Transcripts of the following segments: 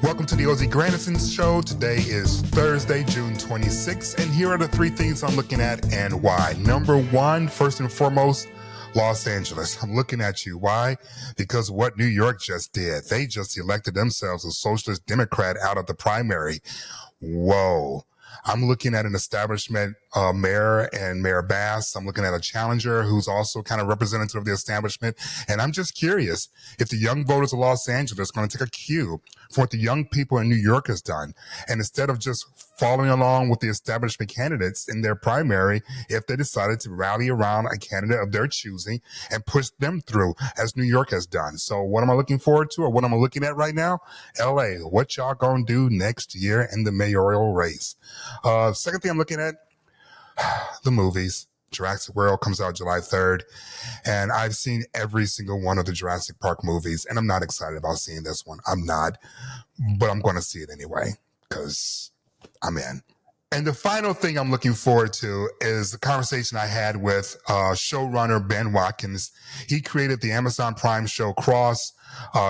Welcome to the LZ Granderson Show. Today is Thursday, June 26th, and here are the three things I'm looking at and why. Number one, first and foremost, Los Angeles. I'm looking at you. Why? Because what New York just did. They just elected themselves a socialist Democrat out of the primary. Whoa. I'm looking at an establishment mayor and Mayor Bass. I'm looking at a challenger who's also kind of representative of the establishment. And I'm just curious if the young voters of Los Angeles are going to take a cue from what the young people in New York has done. And instead of just following along with the establishment candidates in their primary, if they decided to rally around a candidate of their choosing and push them through as New York has done. So what am I looking forward to, or what am I looking at right now? LA, what y'all gonna do next year in the mayoral race? Second thing I'm looking at, the movies. Jurassic World comes out July 3rd, and I've seen every single one of the Jurassic Park movies, and I'm not excited about seeing this one. I'm not, but I'm going to see it anyway because I'm in. And the final thing I'm looking forward to is the conversation I had with showrunner Ben Watkins. He created the Amazon Prime show Cross.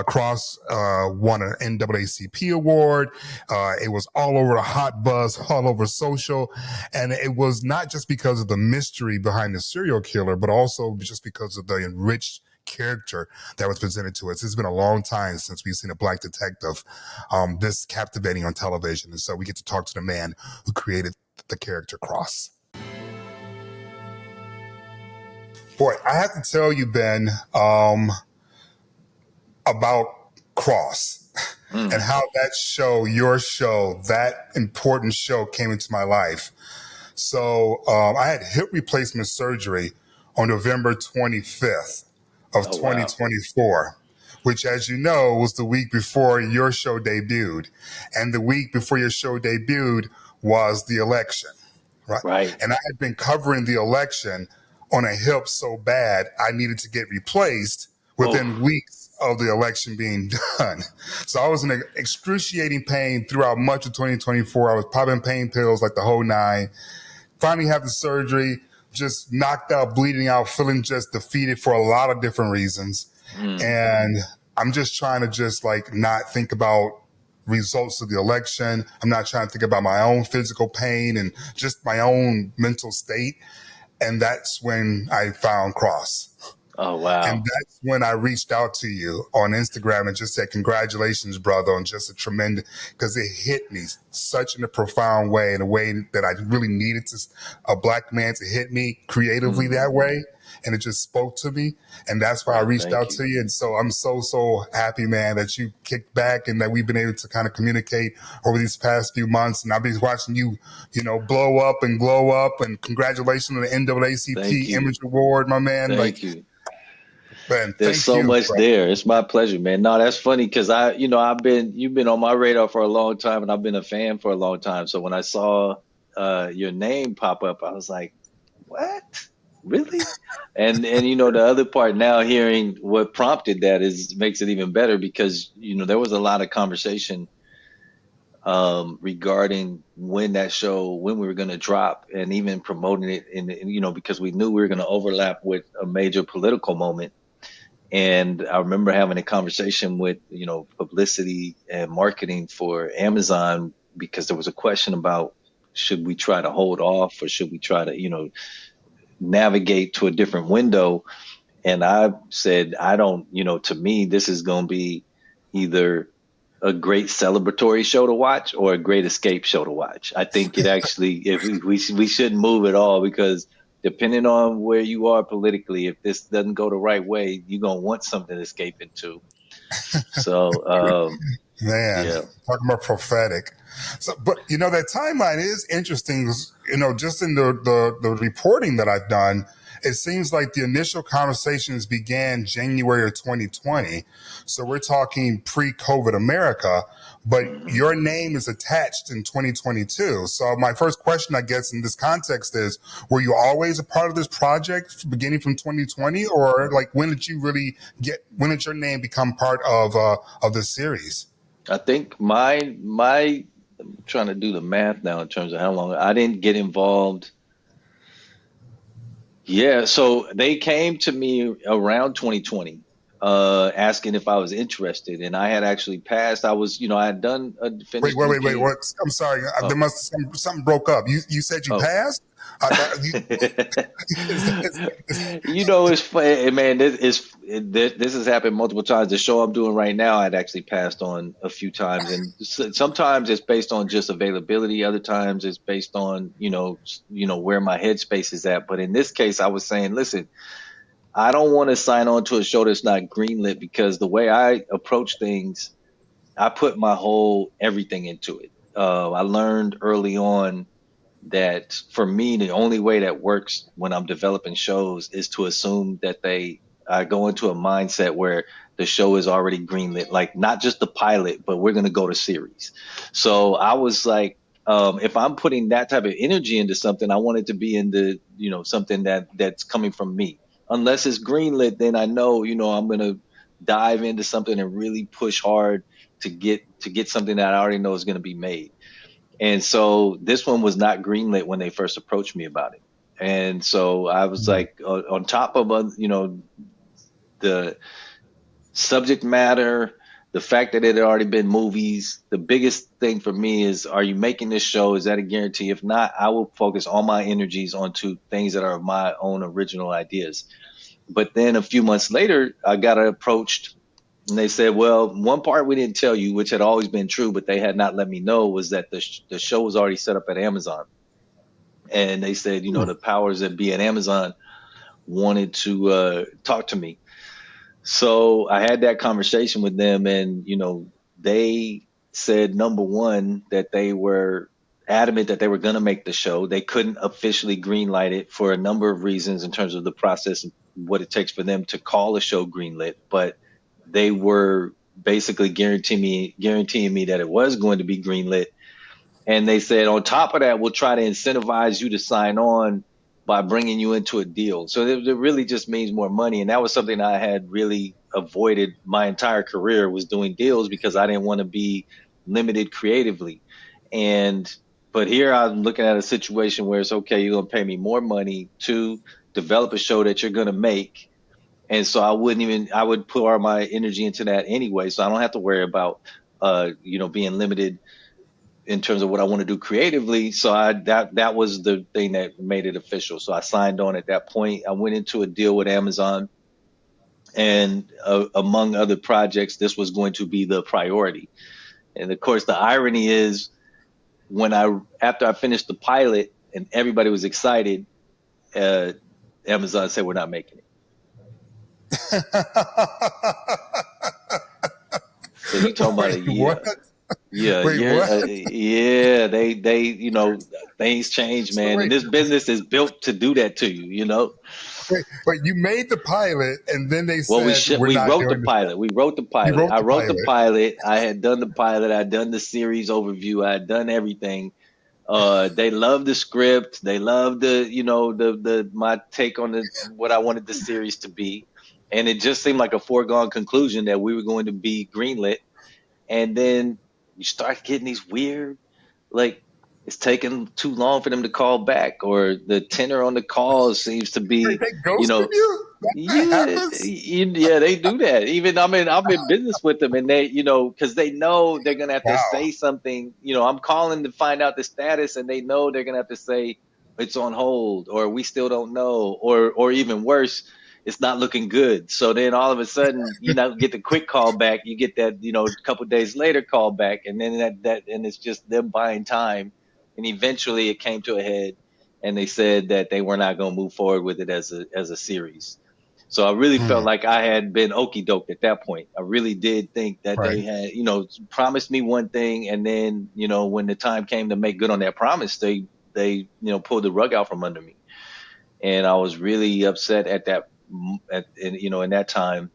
Cross won an NAACP award. It was all over the hot buzz, all over social. And it was not just because of the mystery behind the serial killer, but also just because of the enriched character that was presented to us. It's been a long time since we've seen a black detective this captivating on television. And so we get to talk to the man who created the character Cross. Boy, I have to tell you, Ben, about Cross and how that show, your show, that important show came into my life. So I had hip replacement surgery on November 25th of 2024, which, as you know, was the week before your show debuted. And the week before your show debuted was the election, right? And I had been covering the election on a hip so bad I needed to get replaced within weeks of the election being done. So I was in excruciating pain throughout much of 2024. I was popping pain pills like the whole nine. Finally had the surgery, just knocked out, bleeding out, feeling just defeated for a lot of different reasons. And I'm just trying to just like not think about results of the election. I'm not trying to think about my own physical pain and just my own mental state. And that's when I found Cross. Oh, wow. And that's when I reached out to you on Instagram and just said, congratulations, brother, on just a tremendous, because it hit me such in a profound way, in a way that I really needed a black man to hit me creatively that way. And it just spoke to me. And that's why I reached out to you. And so I'm so happy, man, that you kicked back and that we've been able to kind of communicate over these past few months. And I've been watching you, blow up and glow up. And congratulations on the NAACP Image Award, my man. Thank you. Ben, there's so much there. It's my pleasure, man. No, that's funny because you've been on my radar for a long time, and I've been a fan for a long time. So when I saw your name pop up, I was like, "What? Really?" And the other part now, hearing what prompted that makes it even better because there was a lot of conversation regarding when we were going to drop, and even promoting it because we knew we were going to overlap with a major political moment. And I remember having a conversation with, publicity and marketing for Amazon because there was a question about should we try to hold off or should we try to, navigate to a different window. And I said, to me, this is going to be either a great celebratory show to watch or a great escape show to watch. I think it actually, we shouldn't move at all because depending on where you are politically, if this doesn't go the right way, you're going to want something to escape into. So, talking about prophetic. So, but, that timeline is interesting, just in the reporting that I've done, it seems like the initial conversations began January of 2020. So we're talking pre-COVID America, but your name is attached in 2022. So my first question, I guess, in this context is, were you always a part of this project beginning from 2020? Or like, when did your name become part of this series? I think I'm trying to do the math now in terms of how long I didn't get involved. Yeah, so they came to me around 2020 asking if I was interested, and I had actually passed. I was, I had done Wait, finished wait, the wait, wait. gig. What? I'm sorry. There Oh, must something broke up. You said you oh. passed. I thought you. It's funny, man. This has happened multiple times. The show I'm doing right now, I'd actually passed on a few times, and sometimes it's based on just availability. Other times it's based on where my headspace is at. But in this case, I was saying, listen, I don't want to sign on to a show that's not greenlit, because the way I approach things, I put my whole everything into it. I learned early on that for me, the only way that works when I'm developing shows is to assume that I go into a mindset where the show is already greenlit, like not just the pilot, but we're going to go to series. So I was like, if I'm putting that type of energy into something, I want it to be in something that's coming from me. Unless it's greenlit, then I know, I'm going to dive into something and really push hard to get something that I already know is going to be made. And so this one was not greenlit when they first approached me about it. And so I was like, on top of, the subject matter, the fact that it had already been movies, the biggest thing for me is, are you making this show? Is that a guarantee? If not, I will focus all my energies onto things that are my own original ideas. But then a few months later, I got approached, and they said, well, one part we didn't tell you, which had always been true, but they had not let me know, was that the show was already set up at Amazon. And they said, the powers that be at Amazon wanted to talk to me. So I had that conversation with them, and, they said, number one, that they were adamant that they were going to make the show. They couldn't officially greenlight it for a number of reasons in terms of the process and what it takes for them to call a show greenlit. But they were basically guaranteeing me that it was going to be greenlit. And they said, on top of that, we'll try to incentivize you to sign on by bringing you into a deal. So it really just means more money. And that was something I had really avoided my entire career, was doing deals, because I didn't want to be limited creatively. But here I'm looking at a situation where it's okay, you're going to pay me more money to develop a show that you're going to make. And so I would put all my energy into that anyway. So I don't have to worry about, being limited in terms of what I want to do creatively. So that was the thing that made it official. So I signed on at that point. I went into a deal with Amazon, and among other projects, this was going to be the priority. And of course, the irony is, after I finished the pilot and everybody was excited, Amazon said, we're not making it. So you talking about a year? What? Yeah, Wait, what? yeah. They, things change, man. So wait, And this business is built to do that to you. wait. You made the pilot, and then they Well, said we're we not wrote the doing the show. pilot. We wrote the You pilot. wrote I the wrote the pilot. pilot. I had done the pilot. I'd done the series overview. I had done everything. They loved the script. They loved my take on what I wanted the series to be. And it just seemed like a foregone conclusion that we were going to be greenlit. And then you start getting these weird, like, it's taking too long for them to call back, or the tenor on the call seems to be, They you ghosted know, you? That yeah, happens? yeah, they do that. Even, I mean, I'm in business with them, and they, because they know they're gonna have to Wow. say something. I'm calling to find out the status, and they know they're gonna have to say it's on hold, or we still don't know, or even worse, it's not looking good. So then all of a sudden, get the quick call back. You get that, a couple of days later call back, and then and it's just them buying time. And eventually, it came to a head, and they said that they were not going to move forward with it as a series. So I really felt Hmm. like I had been okey doked at that point. I really did think that Right. they had, promised me one thing, and then, when the time came to make good on that promise, they pulled the rug out from under me. And I was really upset at that, in that time.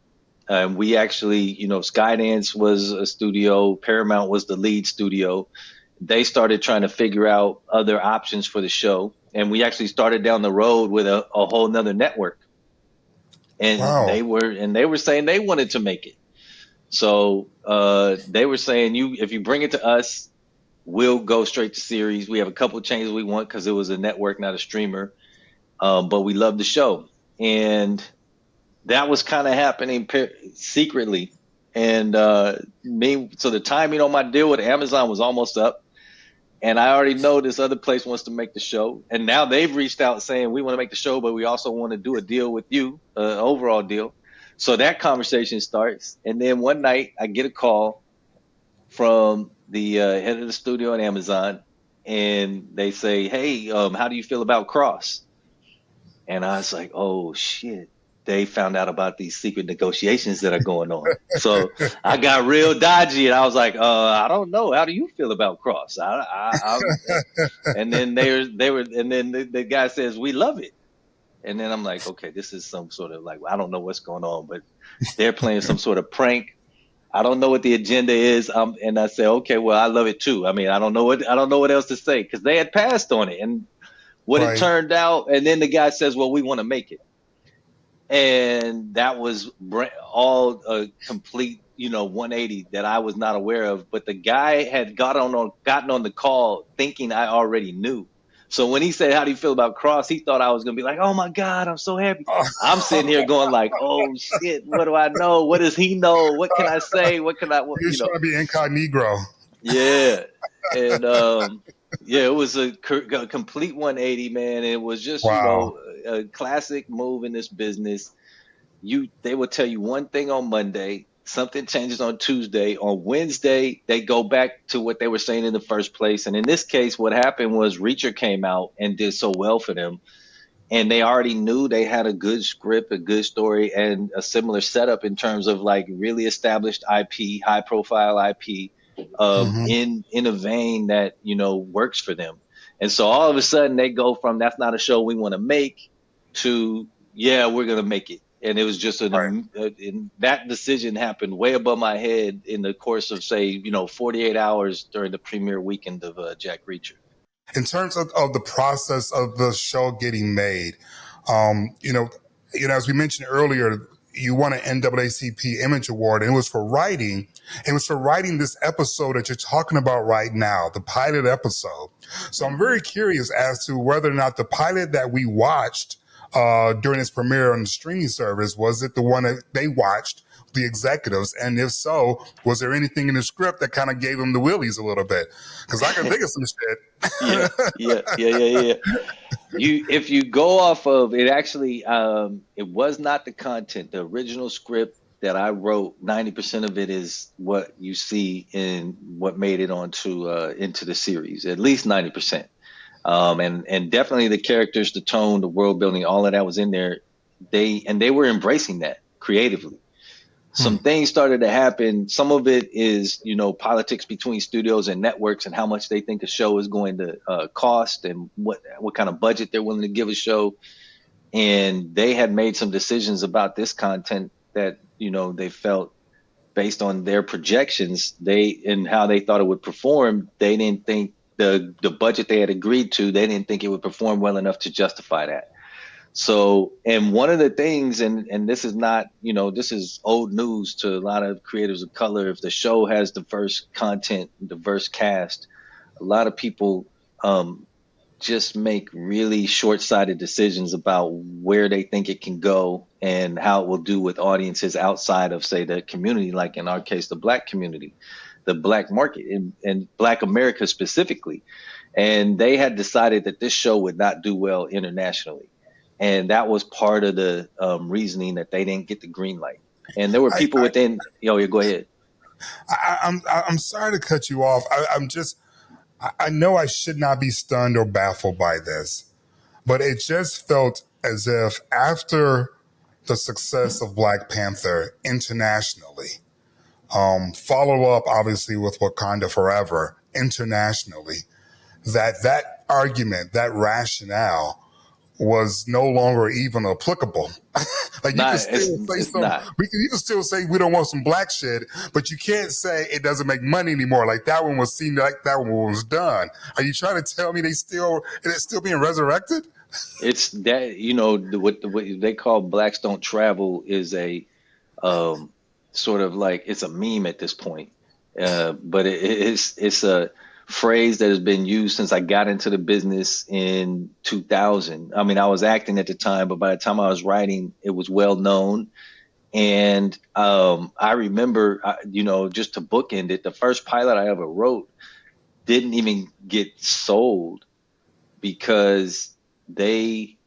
We actually, Skydance was a studio, Paramount was the lead studio. They started trying to figure out other options for the show, and we actually started down the road with a whole nother network. And Wow. they were saying they wanted to make it. So they were saying, if you bring it to us, we'll go straight to series. We have a couple of changes we want, because it was a network, not a streamer. But we love the show. And that was kind of happening secretly. And so the timing on my deal with Amazon was almost up. And I already know this other place wants to make the show. And now they've reached out saying, we want to make the show, but we also want to do a deal with you, overall deal. So that conversation starts. And then one night I get a call from the head of the studio at Amazon. And they say, hey, how do you feel about Cross? And I was like, oh, shit. They found out about these secret negotiations that are going on. So I got real dodgy, and I was like, I don't know. How do you feel about Cross? And then and then the guy says, we love it. And then I'm like, okay, this is some sort of like, I don't know what's going on, but they're playing some sort of prank. I don't know what the agenda is. And I say, okay, well, I love it too. I mean, I don't know what else to say, because they had passed on it. And what it turned out, and then the guy says, well, we want to make it. And that was all a complete, 180 that I was not aware of. But the guy had gotten on the call thinking I already knew. So when he said, how do you feel about Cross? He thought I was going to be like, oh, my God, I'm so happy. I'm sitting here going like, oh, shit, what do I know? What does he know? What can I say? What can I, You're trying to be incognito. Yeah. And, yeah, it was a complete 180, man. It was just, a classic move in this business. They will tell you one thing on Monday, something changes on Tuesday. On Wednesday, they go back to what they were saying in the first place. And in this case, what happened was Reacher came out and did so well for them. And they already knew they had a good script, a good story, and a similar setup in terms of like really established IP, high profile IP, in a vein that, works for them. And so all of a sudden they go from, that's not a show we want to make, to, yeah, we're going to make it. And it was just that decision happened way above my head in the course of, say, 48 hours during the premiere weekend of Jack Reacher. In terms of the process of the show getting made, as we mentioned earlier, you won an NAACP Image Award, and it was for writing. It was for writing this episode that you're talking about right now, the pilot episode. So I'm very curious as to whether or not the pilot that we watched during its premiere on the streaming service, was it the one that they watched, the executives? And if so, was there anything in the script that kind of gave them the willies a little bit? Because I can think of some shit. Yeah. If you go off of it, actually, it was not the content. The original script that I wrote, 90% of it is what you see in what made it onto into the series, at least 90%. And definitely the characters, the tone, the world building, all of that was in there. They were embracing that creatively. Some things started to happen. Some of it is, politics between studios and networks and how much they think a show is going to cost and what kind of budget they're willing to give a show. And they had made some decisions about this content that, they felt based on their projections, and how they thought it would perform. They didn't think the budget they had agreed to, they didn't think it would perform well enough to justify that. So, and one of the things, and this is not, this is old news to a lot of creators of color. If the show has diverse content, diverse cast, a lot of people just make really short-sighted decisions about where they think it can go and how it will do with audiences outside of, say, the community, like in our case, the Black community, the Black market, and Black America specifically. And they had decided that this show would not do well internationally. And that was part of the reasoning that they didn't get the green light. And there were people within. Go ahead. I'm sorry to cut you off. I know I should not be stunned or baffled by this, but it just felt as if after the success of Black Panther internationally, follow up obviously with Wakanda Forever internationally, that argument, that rationale was no longer even applicable. Like you can still say we don't want some Black shit, but you can't say it doesn't make money anymore. Like that one was seen, like that one was done. Are you trying to tell me it's still being resurrected? It's that, what they call Blacks Don't Travel is a sort of like, it's a meme at this point. But it's phrase that has been used since I got into the business in 2000. I mean, I was acting at the time, but by the time I was writing, it was well known. And I remember, just to bookend it, the first pilot I ever wrote didn't even get sold because they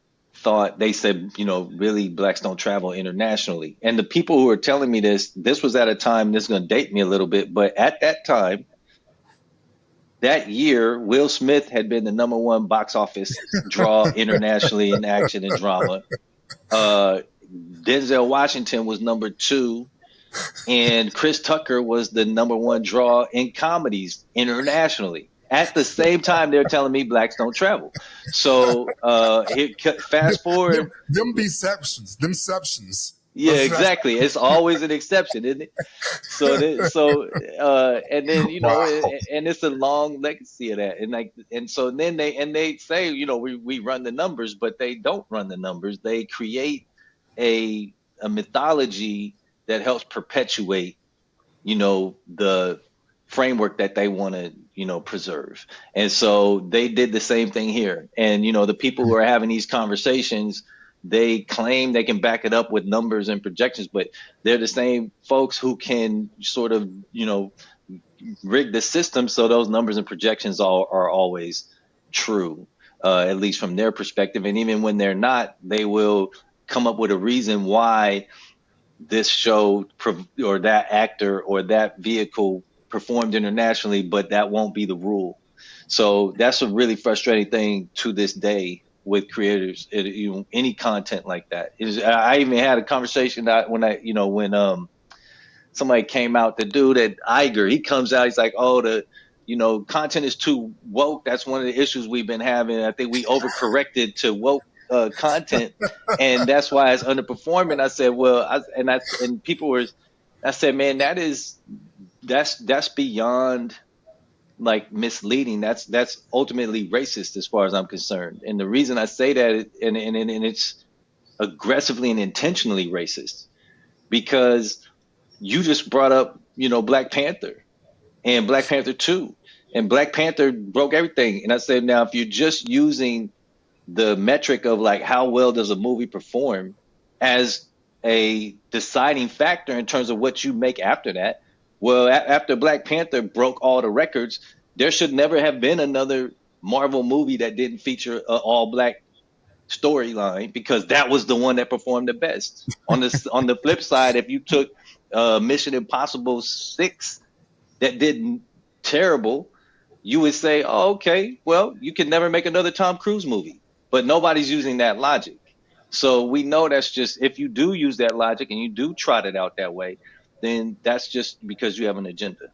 said, really blacks don't travel internationally. And the people who were telling me this was at a time, this is going to date me a little bit, but at that time, that year, Will Smith had been the #1 box office draw internationally in action and drama. Denzel Washington was #2, and Chris Tucker was the #1 draw in comedies internationally. At the same time, they're telling me blacks don't travel. So fast forward. Them deceptions. Yeah, exactly. It's always an exception, isn't it? And then Wow. and it's a long legacy of that. And so then they say, we run the numbers, but they don't run the numbers. They create a mythology that helps perpetuate, the framework that they want to, preserve. And so they did the same thing here. And the people who are having these conversations, they claim they can back it up with numbers and projections, but they're the same folks who can sort of, rig the system so those numbers and projections are always true, at least from their perspective. And even when they're not, they will come up with a reason why this show or that actor or that vehicle performed internationally, but that won't be the rule. So that's a really frustrating thing to this day with creators, any content like that. I even had a conversation when somebody came out, the dude at Iger, he comes out, he's like, oh, the content is too woke. That's one of the issues we've been having. I think we overcorrected to woke content, and that's why it's underperforming. I said, I said, man, that's beyond like misleading. That's ultimately racist as far as I'm concerned. And the reason I say that, and it's aggressively and intentionally racist, because you just brought up, Black Panther and Black Panther 2, and Black Panther broke everything. And I said, now, if you're just using the metric of like how well does a movie perform as a deciding factor in terms of what you make after that, well, after Black Panther broke all the records, there should never have been another Marvel movie that didn't feature an all-black storyline, because that was the one that performed the best. On the flip side, if you took Mission Impossible 6 that did terrible, you would say, oh, okay, well, you can never make another Tom Cruise movie. But nobody's using that logic. So we know that's just, if you do use that logic and you do trot it out that way, then that's just because you have an agenda.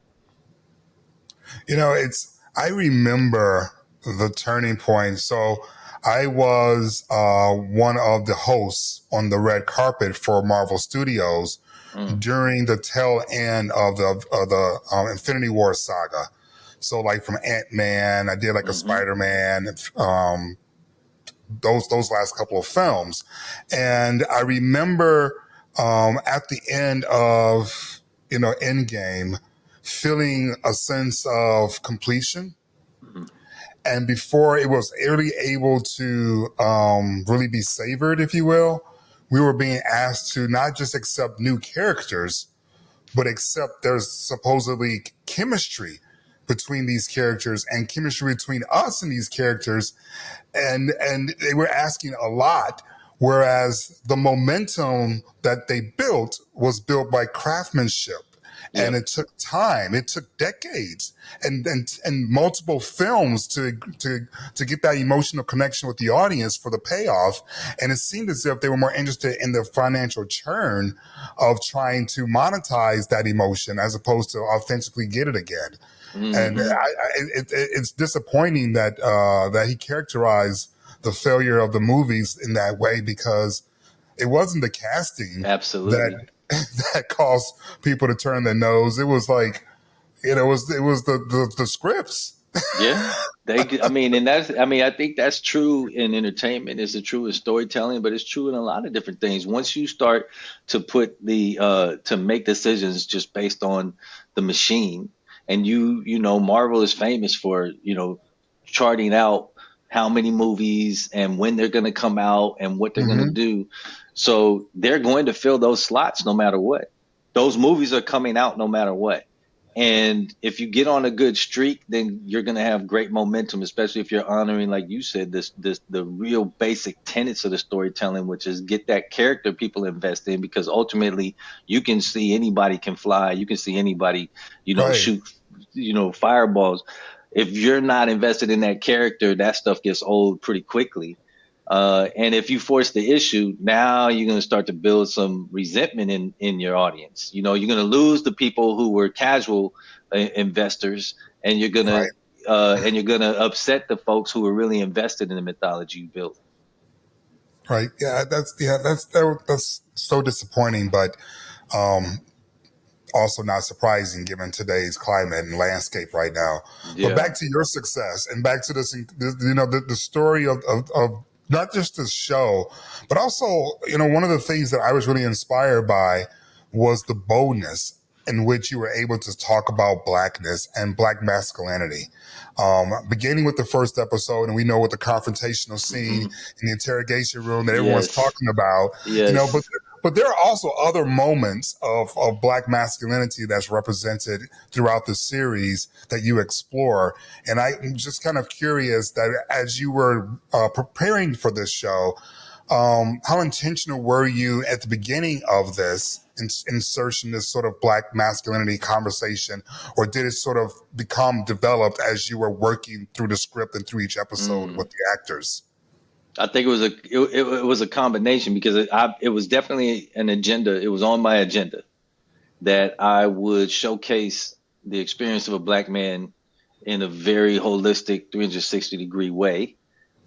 I remember the turning point. So I was one of the hosts on the red carpet for Marvel Studios during the tail end of the Infinity War saga. So like from Ant-Man, I did like a Spider-Man, those last couple of films. And I remember at the end of, Endgame, feeling a sense of completion. And before it was really able to really be savored, if you will, we were being asked to not just accept new characters, but accept there's supposedly chemistry between these characters and chemistry between us and these characters. And they were asking a lot, whereas the momentum that they built was built by craftsmanship. Yeah. And it took time. It took decades and multiple films to get that emotional connection with the audience for the payoff. And it seemed as if they were more interested in the financial churn of trying to monetize that emotion as opposed to authentically get it again. And it's disappointing that he characterized the failure of the movies in that way, because it wasn't the casting that caused people to turn their nose. It was like, it was the scripts. Yeah, I think that's true in entertainment. It's true in storytelling, but it's true in a lot of different things. Once you start to put to make decisions just based on the machine, And Marvel is famous for, charting out how many movies and when they're going to come out and what they're going to Hmm. do. So they're going to fill those slots no matter what. Those movies are coming out no matter what. And if you get on a good streak, then you're going to have great momentum, especially if you're honoring, like you said, the real basic tenets of the storytelling, which is get that character people invest in, because ultimately you can see anybody can fly. You can see anybody, Right. shoot, fireballs. If you're not invested in that character, that stuff gets old pretty quickly. And if you force the issue, now you're going to start to build some resentment in your audience. You're going to lose the people who were casual investors, and Right. you're going to upset the folks who were really invested in the mythology you built. Right. That's so disappointing, but um, also not surprising given today's climate and landscape right now. But Yeah. back to your success and back to the story of not just this show, but also, one of the things that I was really inspired by was the boldness in which you were able to talk about blackness and black masculinity. Beginning with the first episode, and we know with the confrontational scene Hmm. in the interrogation room that everyone's Yes. talking about, but Yes. there are also other moments of black masculinity that's represented throughout the series that you explore. And I'm just kind of curious that as you were preparing for this show, how intentional were you at the beginning of this insertion, this sort of black masculinity conversation, or did it sort of become developed as you were working through the script and through each episode Mm. with the actors? I think it was a combination, because it was definitely an agenda. It was on my agenda that I would showcase the experience of a black man in a very holistic 360-degree way.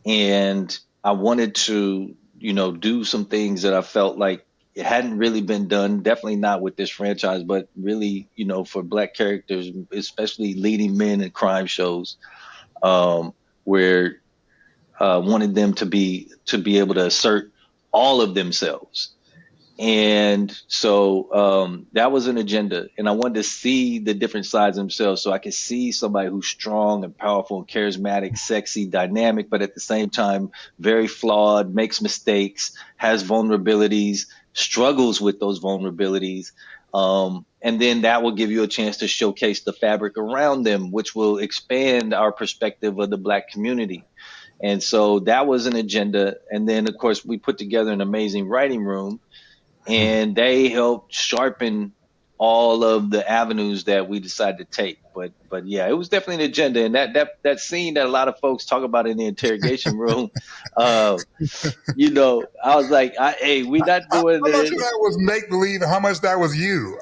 And I wanted to, do some things that I felt like it hadn't really been done, definitely not with this franchise, but really, for black characters, especially leading men in crime shows, where wanted them to be able to assert all of themselves. And so that was an agenda. And I wanted to see the different sides of themselves, so I could see somebody who's strong and powerful and charismatic, sexy, dynamic, but at the same time, very flawed, makes mistakes, has vulnerabilities, struggles with those vulnerabilities. And then that will give you a chance to showcase the fabric around them, which will expand our perspective of the black community. And so that was an agenda. And then, of course, we put together an amazing writing room, and they helped sharpen all of the avenues that we decided to take. But yeah, it was definitely an agenda. And that scene that a lot of folks talk about in the interrogation room, uh, I was like, hey, we not doing How much of this. that was make believe and how much that was you?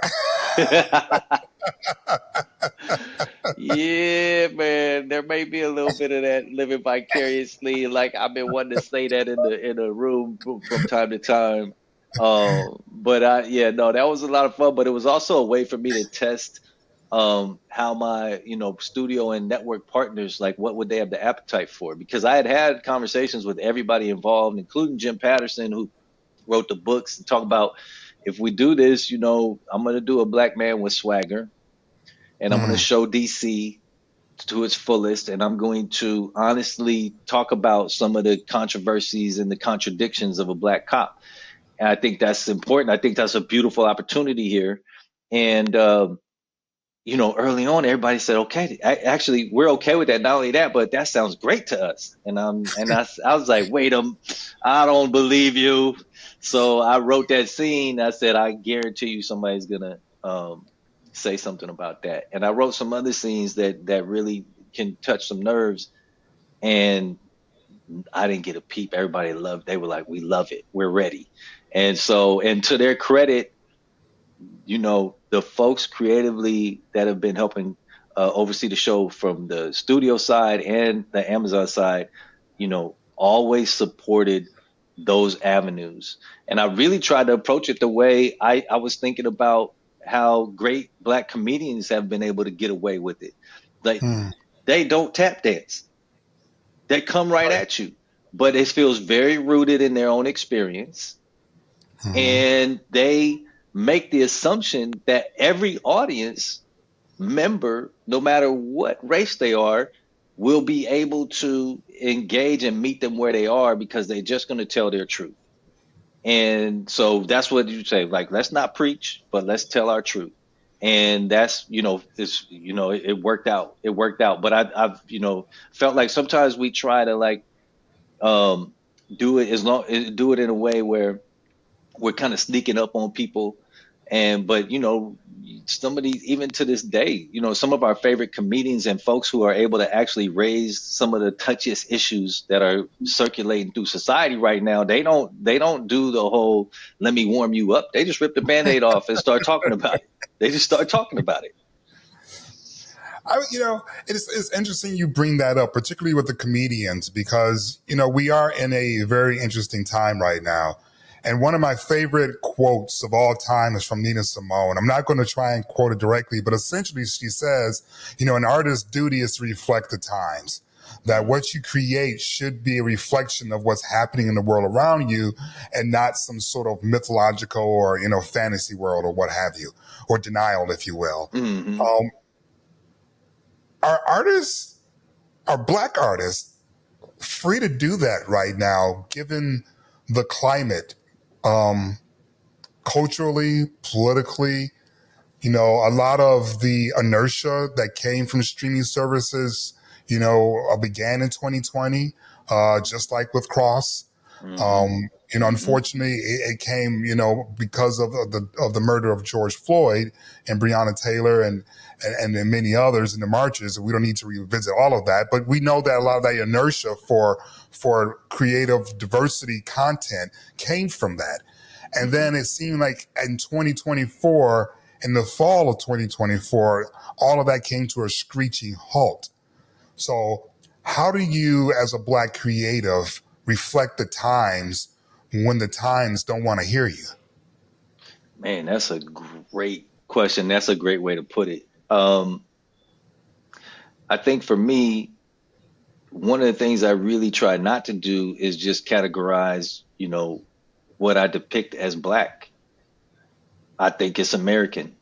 Yeah, man, there may be a little bit of that living vicariously. Like, I've been wanting to say that in a room from time to time. But yeah, no, that was a lot of fun. But it was also a way for me to test how my studio and network partners, like, what would they have the appetite for? Because I had conversations with everybody involved, including Jim Patterson, who wrote the books, and talk about, if we do this, I'm going to do a black man with swagger, and I'm going to Mm, show DC to its fullest, and I'm going to honestly talk about some of the controversies and the contradictions of a black cop. And I think that's important. I think that's a beautiful opportunity here. And early on, everybody said, "Okay, actually, we're okay with that." Not only that, but that sounds great to us. And I was like, "Wait I don't believe you." So I wrote that scene. I said, "I guarantee you, somebody's gonna say something about that." And I wrote some other scenes that really can touch some nerves. And I didn't get a peep. Everybody loved. They were like, "We love it. We're ready." And so, and to their credit, the folks creatively that have been helping oversee the show from the studio side and the Amazon side, always supported those avenues. And I really tried to approach it the way I was thinking about how great black comedians have been able to get away with it. Like, mm, they don't tap dance. They come right right. at you, but it feels very rooted in their own experience. Mm-hmm. And they make the assumption that every audience member, no matter what race they are, will be able to engage and meet them where they are because they're just going to tell their truth. And so that's what you say, like, let's not preach, but let's tell our truth. And that's, it worked out. It worked out. But I've, felt like sometimes we try to like um, do it in a way where we're kind of sneaking up on people. But some of these, even to this day, some of our favorite comedians and folks who are able to actually raise some of the touchiest issues that are circulating through society right now, they don't do the whole let me warm you up. They just rip the Band-Aid off and start talking about it. They just start talking about it. It's interesting you bring that up, particularly with the comedians, because, we are in a very interesting time right now. And one of my favorite quotes of all time is from Nina Simone. I'm not going to try and quote it directly, but essentially she says, an artist's duty is to reflect the times. That what you create should be a reflection of what's happening in the world around you and not some sort of mythological or, fantasy world or what have you, or denial, if you will. Mm-hmm. Are Black artists free to do that right now, given the climate, culturally, politically? A lot of the inertia that came from streaming services, began in 2020, just like with Cross. Unfortunately, it came, because of the murder of George Floyd and Breonna Taylor and many others in the marches. We don't need to revisit all of that, but we know that a lot of that inertia for creative diversity content came from that. And then it seemed like in 2024, in the fall of 2024, all of that came to a screeching halt. So how do you, as a Black creative, reflect the times when the times don't want to hear you? Man, that's a great question. That's a great way to put it. I think for me, one of the things I really try not to do is just categorize, what I depict as Black. I think it's American.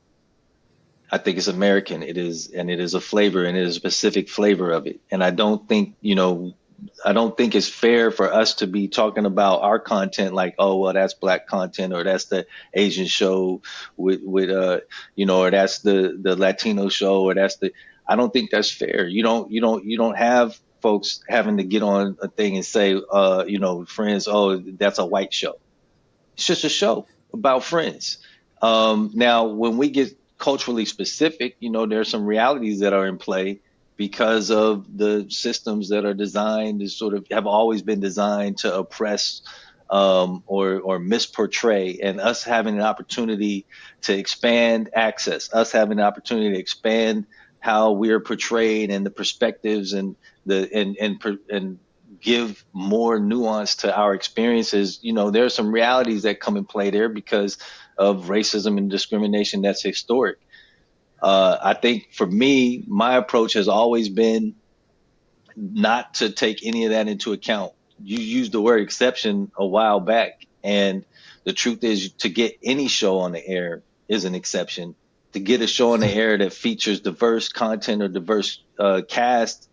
It is, and it is a flavor, and it is a specific flavor of it. And I don't think it's fair for us to be talking about our content like, oh, well, that's Black content, or that's the Asian show with or that's the Latino show, or I don't think that's fair. You don't have folks having to get on a thing and say, friends, oh, that's a white show. It's just a show about friends. Now, when we get culturally specific, there's some realities that are in play because of the systems that are designed to sort of have always been designed to oppress or misportray, and us having an opportunity to expand access, us having an opportunity to expand how we are portrayed and the perspectives and and give more nuance to our experiences. There are some realities that come in play there because of racism and discrimination that's historic. I think for me, my approach has always been not to take any of that into account. You used the word exception a while back, and the truth is, to get any show on the air is an exception. To get a show on the air that features diverse content or diverse cast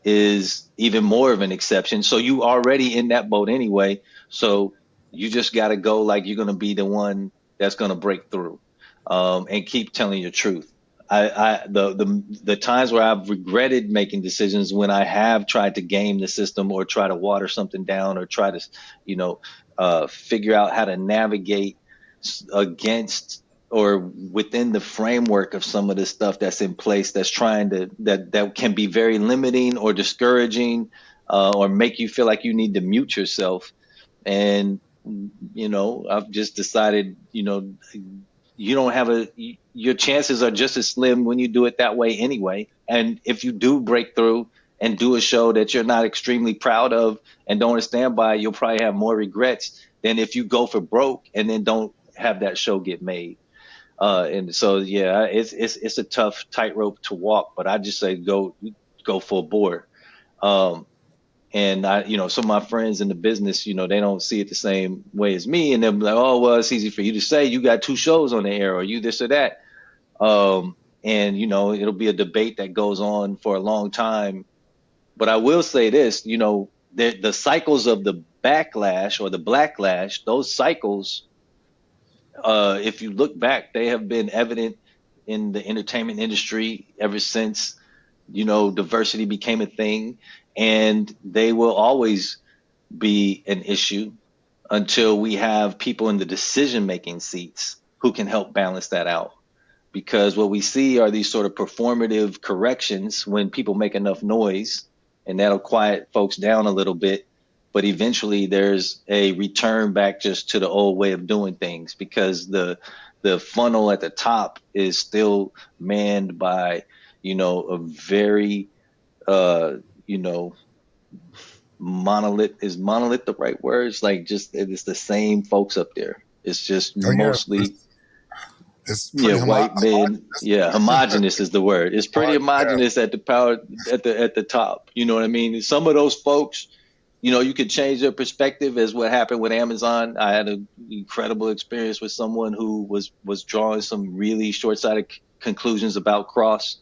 is even more of an exception. So you already in that boat anyway. So you just got to go like you're going to be the one that's going to break through, and keep telling your truth. The times where I've regretted making decisions when I have tried to game the system or try to water something down or try to, figure out how to navigate against or within the framework of some of the stuff that's in place that's trying to, that can be very limiting or discouraging, or make you feel like you need to mute yourself. And, I've just decided, you don't have your chances are just as slim when you do it that way anyway. And if you do break through and do a show that you're not extremely proud of and don't stand by, you'll probably have more regrets than if you go for broke and then don't have that show get made. And so, yeah, it's a tough tightrope to walk, but I just say go full bore. And some of my friends in the business, they don't see it the same way as me. And they'll be like, oh, well, it's easy for you to say you got 2 shows on the air or you this or that. And, it'll be a debate that goes on for a long time. But I will say this, the cycles of the backlash or the blacklash, those cycles, if you look back, they have been evident in the entertainment industry ever since, diversity became a thing, and they will always be an issue until we have people in the decision-making seats who can help balance that out. Because what we see are these sort of performative corrections when people make enough noise, and that'll quiet folks down a little bit. But eventually there's a return back just to the old way of doing things, because the funnel at the top is still manned by, a very, monolith. Is monolith the right word? It's like it's the same folks up there. It's just mostly it's pretty white men. Yeah, homogenous is the word. It's pretty homogenous at the power at the top. You know what I mean? Some of those folks, you could change their perspective, as what happened with Amazon. I had an incredible experience with someone who was drawing some really short-sighted conclusions about Cross.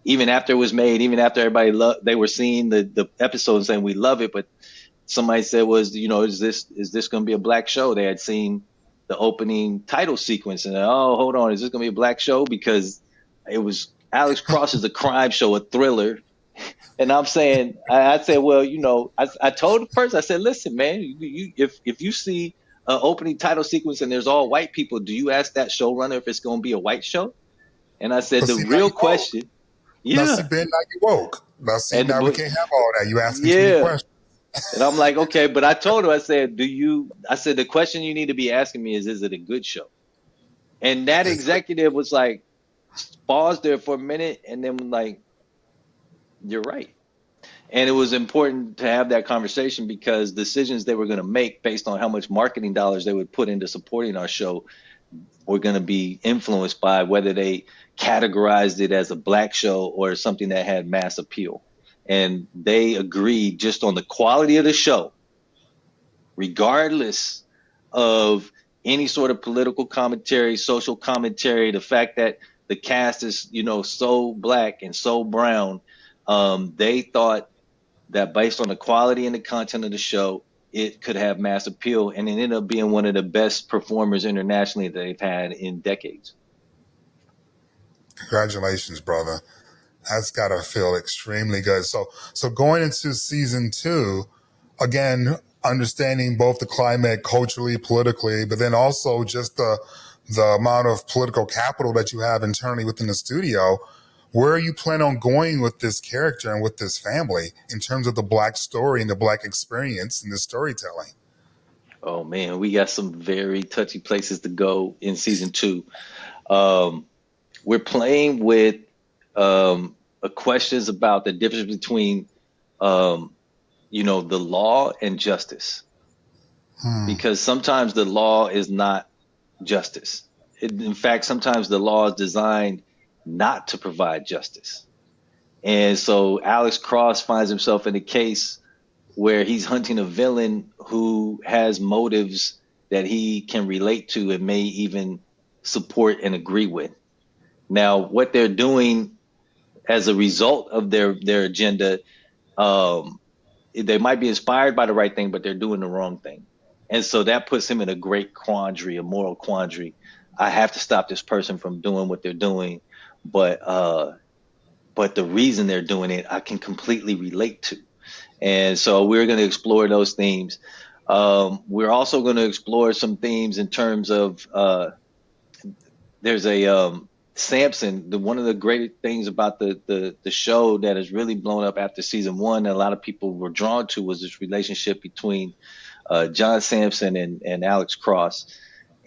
Even after it was made, even after everybody they were seeing the episode and saying we love it, but somebody said is this going to be a black show? They had seen the opening title sequence and hold on, is this going to be a black show? Because it was Alex Cross is a crime show, a thriller. And I'm saying, I said, well, I told the person, I said, listen, man, if you see an opening title sequence and there's all white people, do you ask that showrunner if it's going to be a white show? And I said, the real question. Yeah. Now, see, Ben, now you woke. Now, see, now we can't have all that. You asking too many questions. And I'm like, okay, but I told her, I said, the question you need to be asking me is it a good show? And that executive was like, paused there for a minute and then like, you're right. And it was important to have that conversation, because decisions they were going to make based on how much marketing dollars they would put into supporting our show were going to be influenced by whether they categorized it as a black show or something that had mass appeal. And they agreed just on the quality of the show, regardless of any sort of political commentary, social commentary, the fact that the cast is, so black and so brown. They thought that based on the quality and the content of the show, it could have mass appeal, and it ended up being one of the best performers internationally that they've had in decades. Congratulations, brother. That's got to feel extremely good. So going into season 2, again, understanding both the climate culturally, politically, but then also just the amount of political capital that you have internally within the studio. Where are you planning on going with this character and with this family in terms of the black story and the black experience and the storytelling? Oh man, we got some very touchy places to go in season 2. We're playing with questions about the difference between, the law and justice. Because sometimes the law is not justice. In fact, sometimes the law is designed not to provide justice. And so Alex Cross finds himself in a case where he's hunting a villain who has motives that he can relate to and may even support and agree with. Now, what they're doing as a result of their agenda, they might be inspired by the right thing, but they're doing the wrong thing. And so that puts him in a great quandary, a moral quandary. I have to stop this person from doing what they're doing. But the reason they're doing it, I can completely relate to. And so we're going to explore those themes. We're also going to explore some themes in terms of there's a Samson. One of the great things about the show that has really blown up after season 1 that a lot of people were drawn to was this relationship between John Sampson and Alex Cross.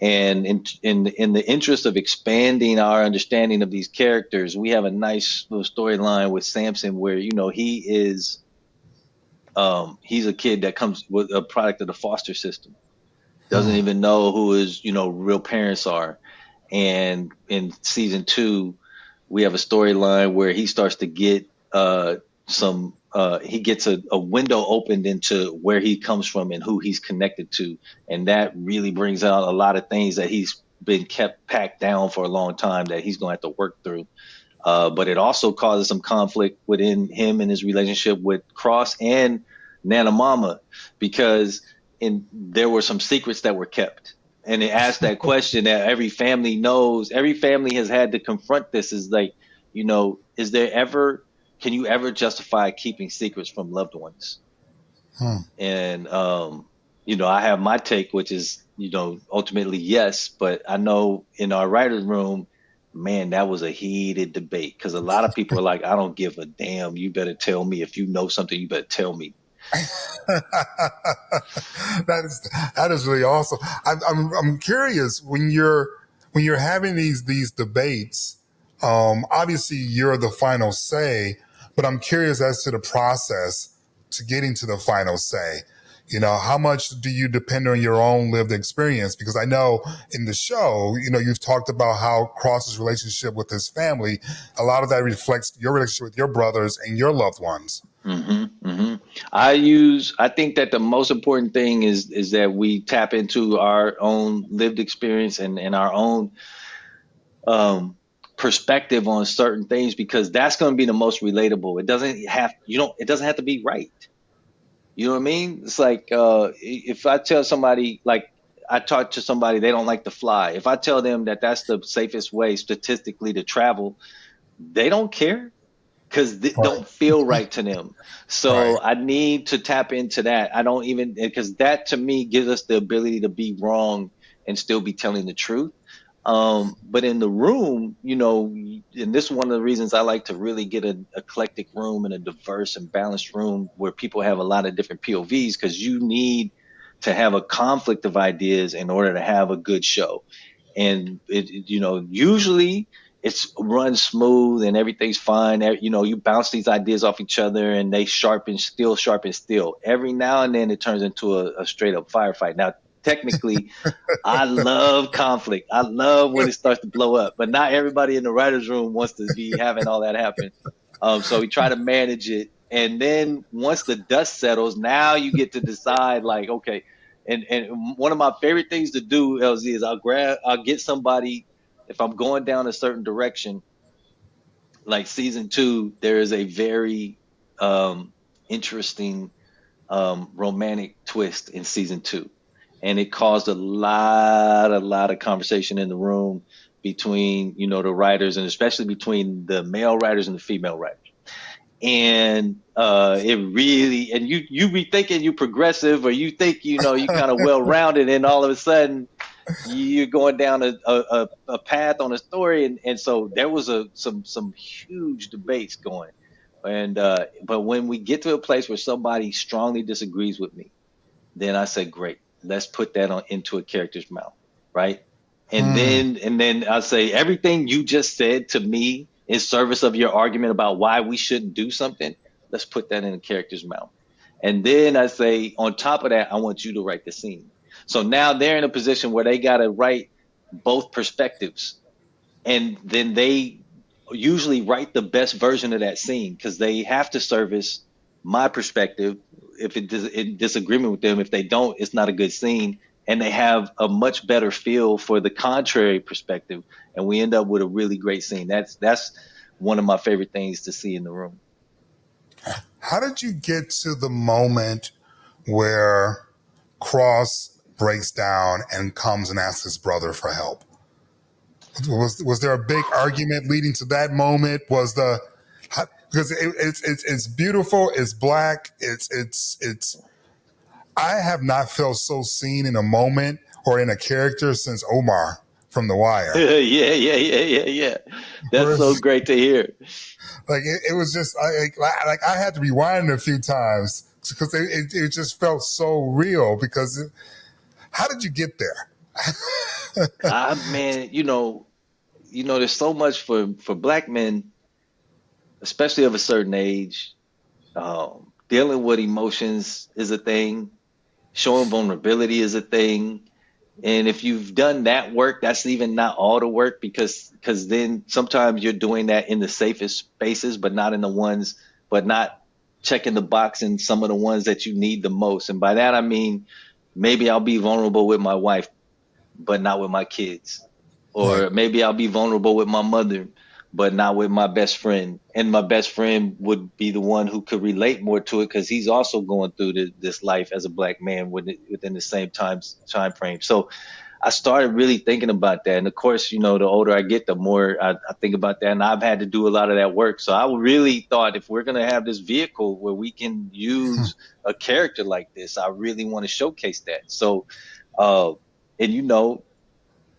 And in the interest of expanding our understanding of these characters, we have a nice little storyline with Samson where, he is he's a kid that comes with a product of the foster system, doesn't even know who his, real parents are. And in season 2, we have a storyline where he starts to get he gets a window opened into where he comes from and who he's connected to. And that really brings out a lot of things that he's been kept packed down for a long time that he's going to have to work through. But it also causes some conflict within him and his relationship with Cross and Nana Mama, because there were some secrets that were kept. And it asked that question that every family knows. Every family has had to confront this, is like, can you ever justify keeping secrets from loved ones? And, I have my take, which is, ultimately yes. But I know in our writer's room, man, that was a heated debate, because a lot of people are like, I don't give a damn. You better tell me. If you know something, you better tell me. That is really awesome. I'm curious, when you're having these debates. Obviously, you're the final say, but I'm curious as to the process to getting to the final say. How much do you depend on your own lived experience? Because I know in the show, you've talked about how Cross's relationship with his family, a lot of that reflects your relationship with your brothers and your loved ones. Mm-hmm, mm-hmm. I think that the most important thing is that we tap into our own lived experience and our own perspective on certain things, because that's going to be the most relatable. It doesn't have to be right. You know what I mean? It's like, if I tell somebody, like I talk to somebody, they don't like to fly. If I tell them that that's the safest way statistically to travel, they don't care, because it don't feel right to them. So I need to tap into that. Because that to me gives us the ability to be wrong and still be telling the truth. But in the room, and this is one of the reasons I like to really get an eclectic room and a diverse and balanced room where people have a lot of different POVs, because you need to have a conflict of ideas in order to have a good show. And usually it's run smooth and everything's fine. You bounce these ideas off each other and they sharpen steel. Every now and then it turns into a straight up firefight. Now, technically, I love conflict. I love when it starts to blow up, but not everybody in the writer's room wants to be having all that happen. So we try to manage it. And then once the dust settles, now you get to decide, like, okay. And one of my favorite things to do, LZ, is I'll get somebody, if I'm going down a certain direction, like season 2, there is a very interesting romantic twist in season 2. And it caused a lot of conversation in the room between, the writers, and especially between the male writers and the female writers. And it really, and you be thinking you progressive, or you think, you kind of well-rounded, and all of a sudden you're going down a path on a story. And so there was some huge debates going. And but when we get to a place where somebody strongly disagrees with me, then I say, great. Let's put that into a character's mouth, right? And then I say, everything you just said to me in service of your argument about why we shouldn't do something, let's put that in a character's mouth. And then I say, on top of that, I want you to write the scene. So now they're in a position where they got to write both perspectives. And then they usually write the best version of that scene, because they have to service my perspective if it's in disagreement with them. If they don't, it's not a good scene. And they have a much better feel for the contrary perspective, and we end up with a really great scene. That's one of my favorite things to see in the room. How did you get to the moment where Cross breaks down and comes and asks his brother for help? Was there a big argument leading to that moment? Because it's beautiful, it's Black, it's I have not felt so seen in a moment or in a character since Omar from The Wire. Yeah. That's so great to hear. Like it was just like I had to rewind it a few times because it just felt so real. Because how did you get there? Man, there's so much for Black men, especially of a certain age. Dealing with emotions is a thing. Showing vulnerability is a thing. And if you've done that work, that's even not all the work, because then sometimes you're doing that in the safest spaces, but not checking the box in some of the ones that you need the most. And by that, I mean, maybe I'll be vulnerable with my wife, but not with my kids. Or maybe I'll be vulnerable with my mother, but not with my best friend. And my best friend would be the one who could relate more to it because he's also going through this life as a black man within the same time frame. So I started really thinking about that. And of course, the older I get, the more I think about that. And I've had to do a lot of that work. So I really thought if we're going to have this vehicle where we can use a character like this, I really want to showcase that. So, and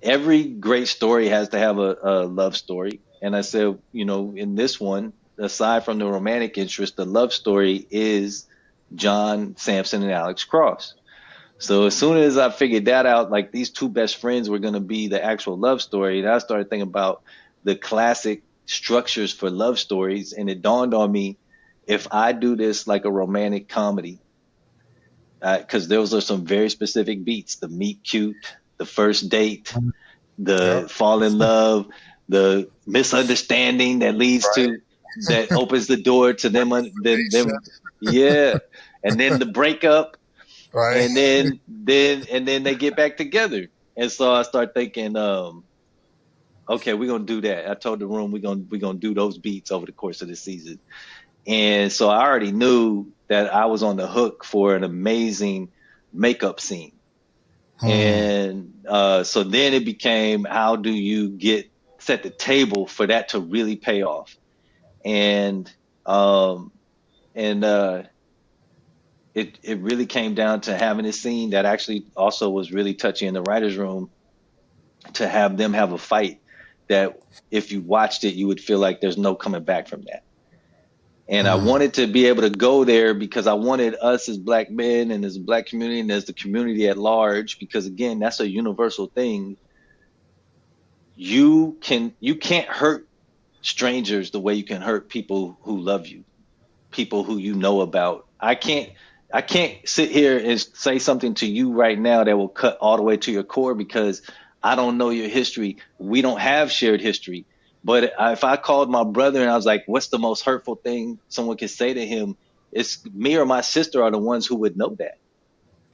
every great story has to have a love story. And I said, in this one, aside from the romantic interest, the love story is John Sampson and Alex Cross. So as soon as I figured that out, like these two best friends were going to be the actual love story, and I started thinking about the classic structures for love stories, and it dawned on me, if I do this like a romantic comedy, because those are some very specific beats: the meet cute, the first date, the fall in love, the misunderstanding that leads to that opens the door to them, yeah, and then the breakup. Right. And then they get back together. And so I start thinking, okay, we're gonna do that. I told the room we're gonna do those beats over the course of the season. And so I already knew that I was on the hook for an amazing makeup scene. And so then it became, how do you set the table for that to really pay off? And it really came down to having a scene that actually also was really touchy in the writer's room, to have them have a fight that if you watched it, you would feel like there's no coming back from that. And I wanted to be able to go there because I wanted us as black men and as a black community and as the community at large, because again, that's a universal thing. You can't hurt strangers the way you can hurt people who love you, people who you know about. I can't sit here and say something to you right now that will cut all the way to your core because I don't know your history. We don't have shared history. But if I called my brother and I was like, what's the most hurtful thing someone could say to him? It's me or my sister are the ones who would know that.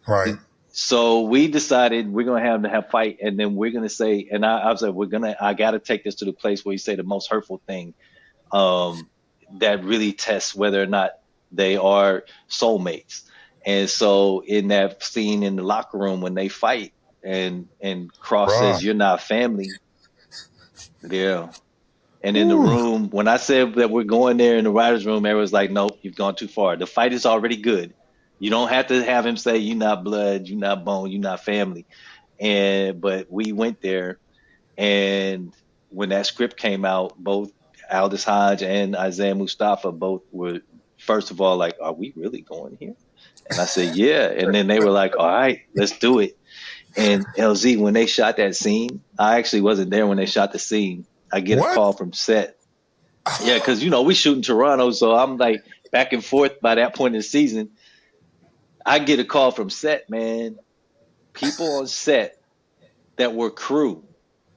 Right. So we decided we're going to have fight. And then we're going to say, and I was like, I got to take this to the place where you say the most hurtful thing that really tests whether or not they are soulmates. And so in that scene in the locker room when they fight and Cross says, you're not family. Yeah. And in the room, when I said that we're going there in the writer's room, everyone's like, nope, you've gone too far. The fight is already good. You don't have to have him say, you're not blood, you're not bone, you're not family. But we went there. And when that script came out, both Aldous Hodge and Isaiah Mustafa both were, first of all, like, are we really going here? And I said, yeah. And then they were like, all right, let's do it. And LZ, when they shot that scene, I actually wasn't there when they shot the scene. I get a call from set. Yeah, because, we shoot in Toronto, so I'm like back and forth by that point in the season. I get a call from set, man. People on set that were crew,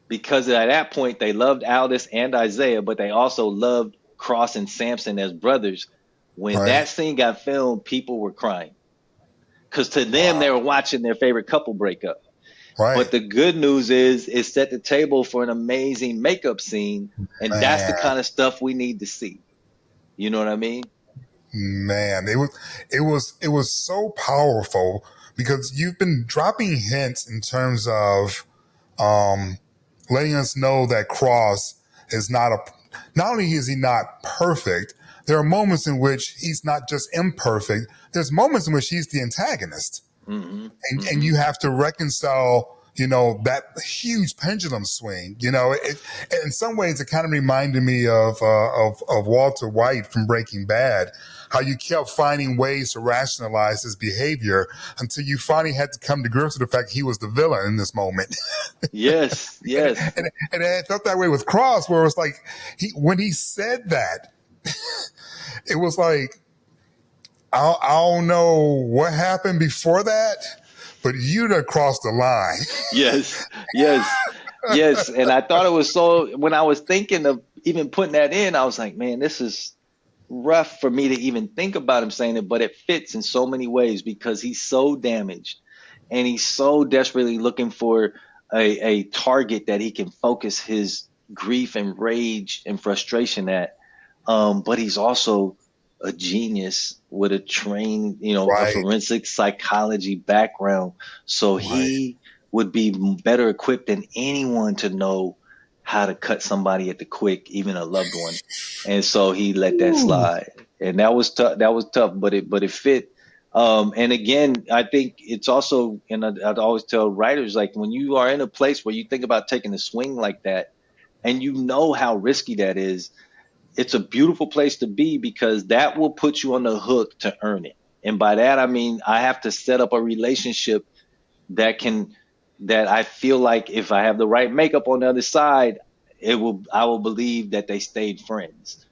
because at that point they loved Aldous and Isaiah, but they also loved Cross and Sampson as brothers. When that scene got filmed, people were crying. Because to them, they were watching their favorite couple break up. Right. But the good news is it set the table for an amazing makeup scene. And that's the kind of stuff we need to see. You know what I mean? Man, it was so powerful because you've been dropping hints in terms of letting us know that Cross is not only is he not perfect, there are moments in which he's not just imperfect. There's moments in which he's the antagonist. And you have to reconcile, that huge pendulum swing. In some ways, it kind of reminded me of Walter White from Breaking Bad, how you kept finding ways to rationalize his behavior until you finally had to come to grips with the fact he was the villain in this moment. Yes. And it felt that way with Cross, where it was like, when he said that, it was like, I don't know what happened before that, but you'd have crossed the line. Yes. And I thought it was so, when I was thinking of even putting that in, I was like, man, this is rough for me to even think about him saying it, but it fits in so many ways because he's so damaged and he's so desperately looking for a target that he can focus his grief and rage and frustration at. But he's also a genius with a trained, a Right. forensic psychology background. So Right. he would be better equipped than anyone to know how to cut somebody at the quick, even a loved one. And so he let that Ooh. slide. And that was tough. That was tough, but it fit. And again, I think it's also, and I'd always tell writers, like when you are in a place where you think about taking a swing like that, and you know how risky that is, it's a beautiful place to be because that will put you on the hook to earn it. And by that, I mean, I have to set up a relationship that I feel like if I have the right makeup on the other side, I will believe that they stayed friends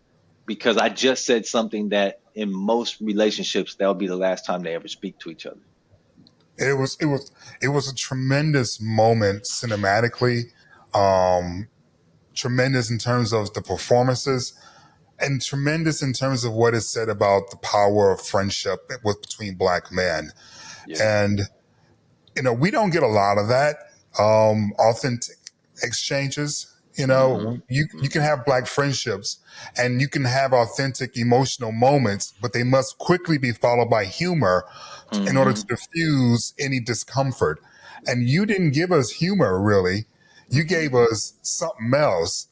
because I just said something that in most relationships, that'll be the last time they ever speak to each other. It was a tremendous moment cinematically, um, tremendous in terms of the performances, and tremendous in terms of what is said about the power of friendship between black men. Yeah. And we don't get a lot of that authentic exchanges. You can have black friendships and you can have authentic emotional moments, but they must quickly be followed by humor in order to diffuse any discomfort. And you didn't give us humor, really. You gave us something else.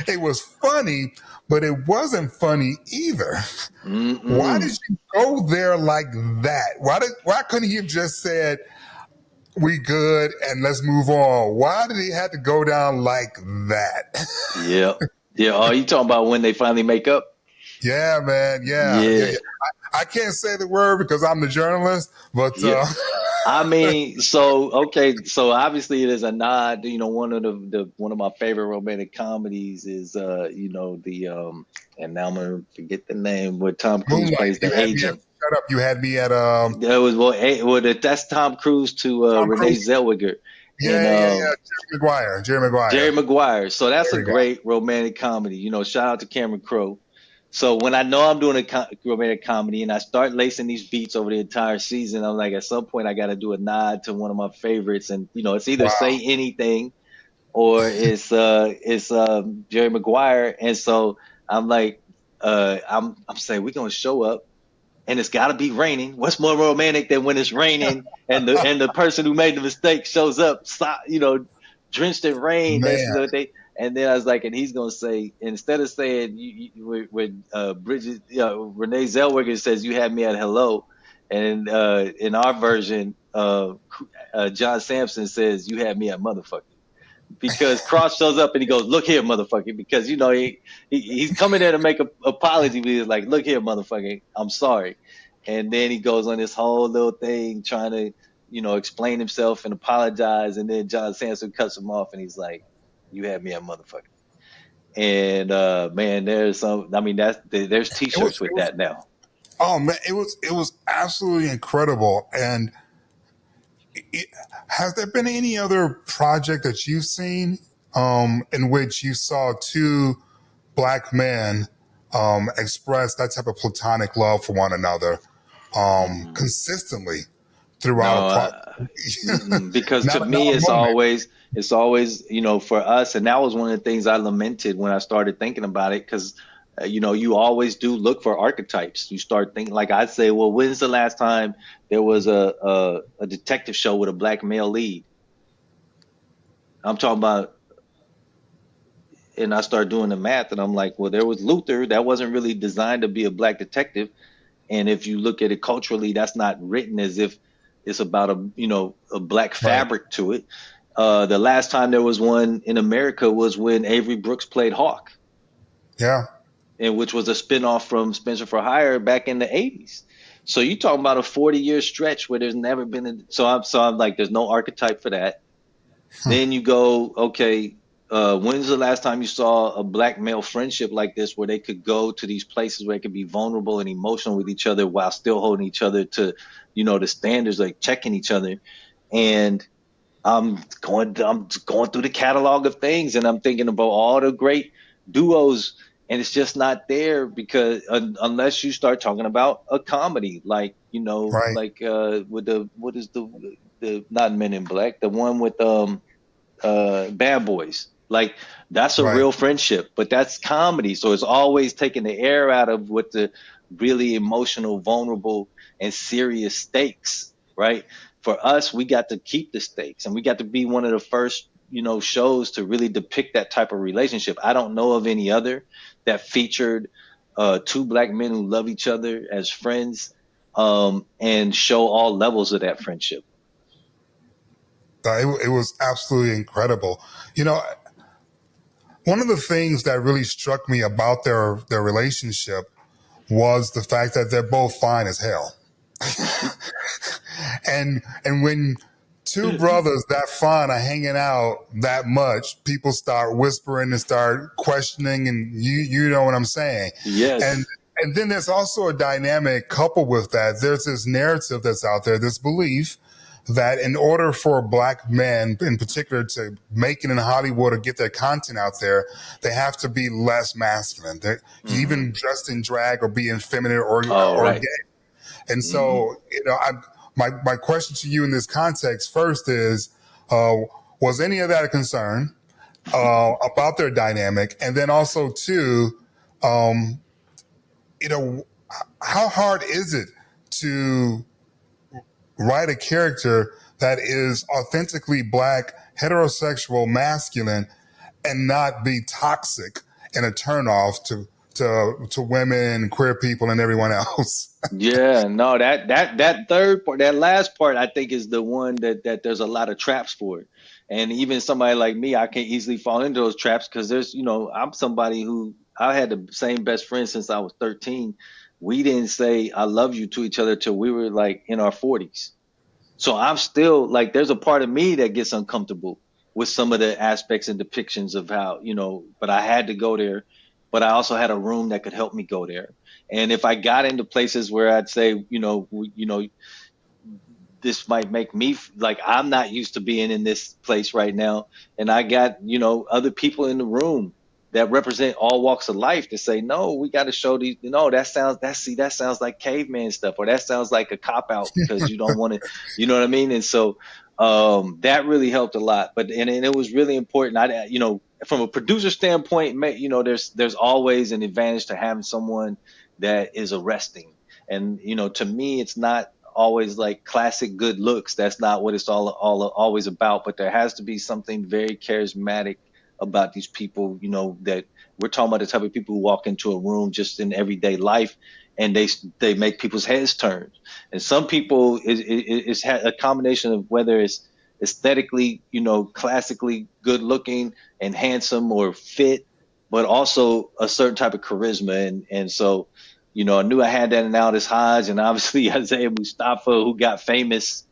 It was funny, but it wasn't funny either. Why did you go there like that? Why couldn't he have just said, we good and let's move on? Why did he have to go down like that? Yeah. Yeah. Are you talking about when they finally make up? Yeah, man. Yeah. Yeah. I can't say the word because I'm the journalist, but Yeah. I mean, okay, so obviously it is a nod. One of one of my favorite romantic comedies is and now I'm gonna forget the name where Tom Cruise Moonlight. plays the agent. Shut up. You had me at That was that's Tom Cruise to Tom Renee Cruise. Zellweger and Yeah. Jerry Jerry Maguire. Maguire. So that's a There we go. great romantic comedy. Shout out to Cameron Crowe. So when I know I'm doing a romantic comedy and I start lacing these beats over the entire season, I'm like, at some point I got to do a nod to one of my favorites, and it's either Wow. Say Anything or it's Jerry Maguire, and so I'm like, I'm saying we're gonna show up. And it's got to be raining. What's more romantic than when it's raining and the person who made the mistake shows up, drenched in rain? That's Man. what they. And then I was like, and he's gonna say, instead of saying when Bridget Renee Zellweger says you had me at hello, and in our version, John Sampson says you had me at motherfucker. Because Cross shows up and he goes, "Look here, motherfucker," because he's coming there to make an apology, but he's like, "Look here, motherfucker, I'm sorry," and then he goes on this whole little thing trying to, explain himself and apologize, and then John Sanson cuts him off and he's like, "You had me at motherfucker," and man, there's there's T-shirts with that now. Oh man, it was absolutely incredible. And has there been any other project that you've seen in which you saw two black men express that type of platonic love for one another consistently throughout a No, project? because to not me, a moment. it's always, for us, and that was one of the things I lamented when I started thinking about it, because you always do look for archetypes. You start thinking, like I say, well, when's the last time there was a detective show with a black male lead? I'm talking about, and I start doing the math, and I'm like, well, there was Luther. That wasn't really designed to be a black detective. And if you look at it culturally, that's not written as if it's about a black Right. fabric to it. The last time there was one in America was when Avery Brooks played Hawk, Yeah. and which was a spinoff from Spencer for Hire back in the 80s. So you talking about a 40-year stretch where there's never been I'm like, there's no archetype for that. Then you go, okay, when's the last time you saw a black male friendship like this, where they could go to these places where they could be vulnerable and emotional with each other while still holding each other to, the standards, like checking each other. And I'm going through the catalog of things, and I'm thinking about all the great duos, and it's just not there because unless you start talking about a comedy, like Right. with the not Men in Black, the one with Bad Boys. Like that's a Right. real friendship, but that's comedy. So it's always taking the air out of what the really emotional, vulnerable, and serious stakes, right? For us, we got to keep the stakes and we got to be one of the first, shows to really depict that type of relationship. I don't know of any other that featured two black men who love each other as friends, and show all levels of that friendship. It was absolutely incredible. You know, one of the things that really struck me about their relationship was the fact that they're both fine as hell. And when two brothers that fine are hanging out that much, people start whispering and start questioning, and you know what I'm saying. And Yes. and then there's also a dynamic coupled with that. There's this narrative that's out there, this belief that in order for black men in particular to make it in Hollywood or get their content out there, they have to be less masculine. They're Hmm. even dressed in drag or being feminine Oh, or right. gay. And Hmm. so, my question to you in this context first is, uh, was any of that a concern about their dynamic? And then also, too, um, you know, how hard is it to write a character that is authentically black, heterosexual, masculine, and not be toxic and a turnoff to women, queer people, and everyone else? Yeah, no, that third part, that last part, I think is the one that there's a lot of traps for it. And even somebody like me, I can easily fall into those traps because I'm somebody who I had the same best friend since I was 13. We didn't say I love you to each other till we were like in our 40s. So I'm still like, there's a part of me that gets uncomfortable with some of the aspects and depictions of how, but I had to go there. But I also had a room that could help me go there. And if I got into places where I'd say, this might make me like I'm not used to being in this place right now, and I got other people in the room that represent all walks of life to say no, we got to show these. No, that sounds like caveman stuff, or that sounds like a cop out because you don't want to, you know what I mean? And so that really helped a lot. But and it was really important. From a producer standpoint, there's always an advantage to having someone that is arresting. And to me, it's not always like classic good looks. That's not what it's all always about. But there has to be something very charismatic about these people. That we're talking about the type of people who walk into a room just in everyday life, and they make people's heads turn. And some people is a combination of whether it's aesthetically, classically good looking and handsome or fit, but also a certain type of charisma. And so I knew I had that in Aldous Hodge, and obviously Isaiah Mustafa, who got famous,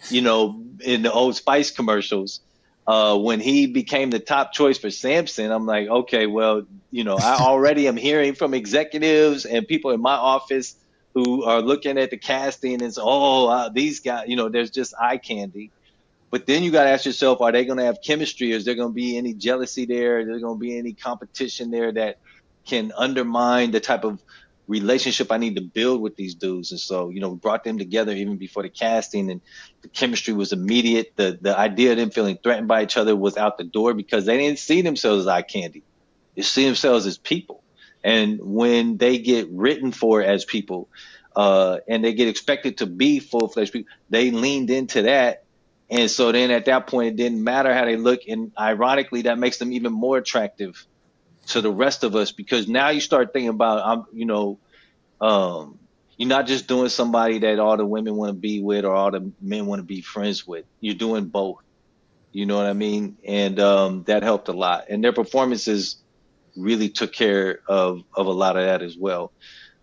in the Old Spice commercials. When he became the top choice for Samson, I'm like, okay, well, I already am hearing from executives and people in my office who are looking at the casting and say, oh, these guys, there's just eye candy. But then you got to ask yourself, are they going to have chemistry? Is there going to be any jealousy there? Is there going to be any competition there that can undermine the type of relationship I need to build with these dudes? And so, we brought them together even before the casting, and the chemistry was immediate. The idea of them feeling threatened by each other was out the door because they didn't see themselves as eye candy. They see themselves as people. And when they get written for as people, and they get expected to be full-fledged people, they leaned into that. And so then at that point, it didn't matter how they look. And ironically, that makes them even more attractive to the rest of us because now you start thinking about, you're not just doing somebody that all the women want to be with or all the men want to be friends with. You're doing both. You know what I mean? And that helped a lot. And their performances really took care of a lot of that as well.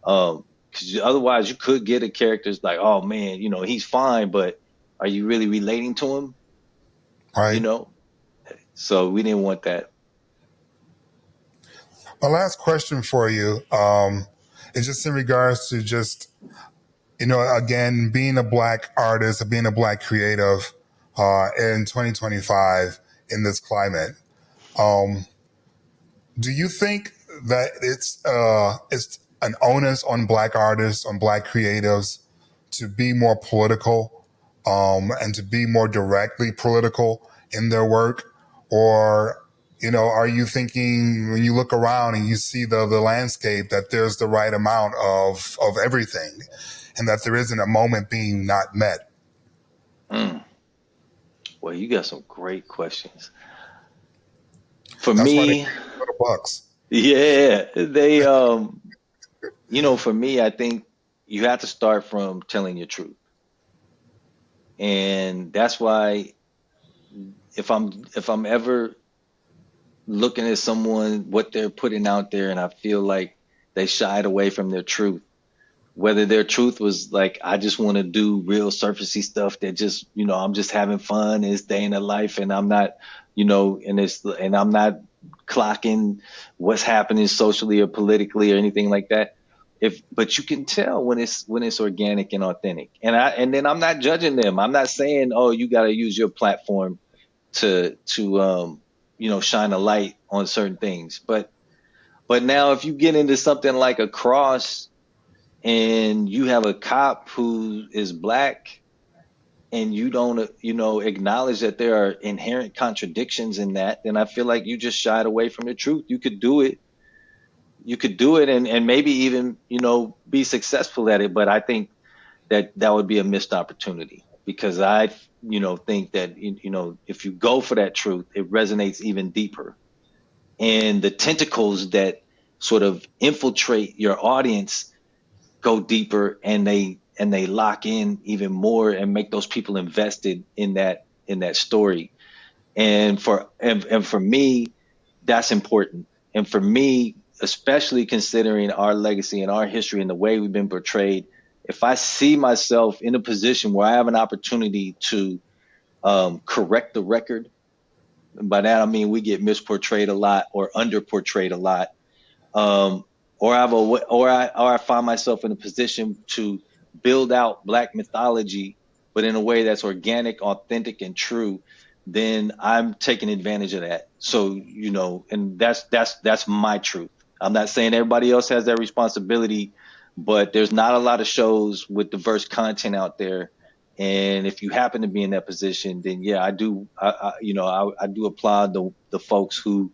Because otherwise, you could get a character's like, oh man, he's fine, but are you really relating to him? You Right. know? So we didn't want that. My last question for you is just in regards to just, again, being a black artist, being a black creative in 2025 in this climate. Um, do you think that it's an onus on black artists, on black creatives to be more political and to be more directly political in their work? Or, Are you thinking when you look around and you see the landscape that there's the right amount of everything and that there isn't a moment being not met? Well, you got some great questions. For That's why they me, go to Bucks. yeah, they, for me, I think you have to start from telling your truth. And that's why if I'm ever looking at someone, what they're putting out there, and I feel like they shied away from their truth, whether their truth was like, I just want to do real surfacey stuff that just, I'm just having fun, it's day in the life, and I'm not, and I'm not clocking what's happening socially or politically or anything like that. But you can tell when it's organic and authentic. And then I'm not judging them. I'm not saying, oh, you got to use your platform to shine a light on certain things. But now if you get into something like a cross and you have a cop who is black and you don't, acknowledge that there are inherent contradictions in that, then I feel like you just shied away from the truth. You could do it. And maybe even, be successful at it. But I think that would be a missed opportunity, because I, think that, if you go for that truth, it resonates even deeper. And the tentacles that sort of infiltrate your audience go deeper, and they lock in even more and make those people invested in that story. And for me, that's important. And for me, especially considering our legacy and our history and the way we've been portrayed, if I see myself in a position where I have an opportunity to correct the record, and by that I mean we get misportrayed a lot or underportrayed a lot, or I find myself in a position to build out Black mythology, but in a way that's organic, authentic, and true, then I'm taking advantage of that. So, and that's my truth. I'm not saying everybody else has that responsibility, but there's not a lot of shows with diverse content out there. And if you happen to be in that position, then yeah, I do do applaud the folks who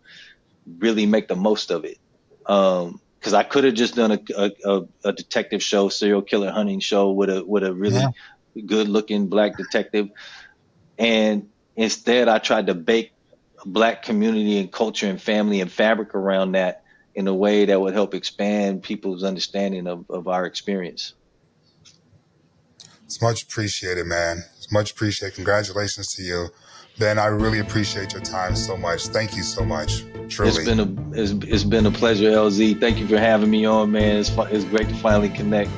really make the most of it. Because I could have just done a detective show, serial killer hunting show with a really good looking Black detective. And instead I tried to bake Black community and culture and family and fabric around that in a way that would help expand people's understanding of our experience. It's much appreciated, man. It's much appreciated. Congratulations to you, Ben. I really appreciate your time so much. Thank you so much. Truly. It's been a pleasure, LZ. Thank you for having me on, man. It's great to finally connect.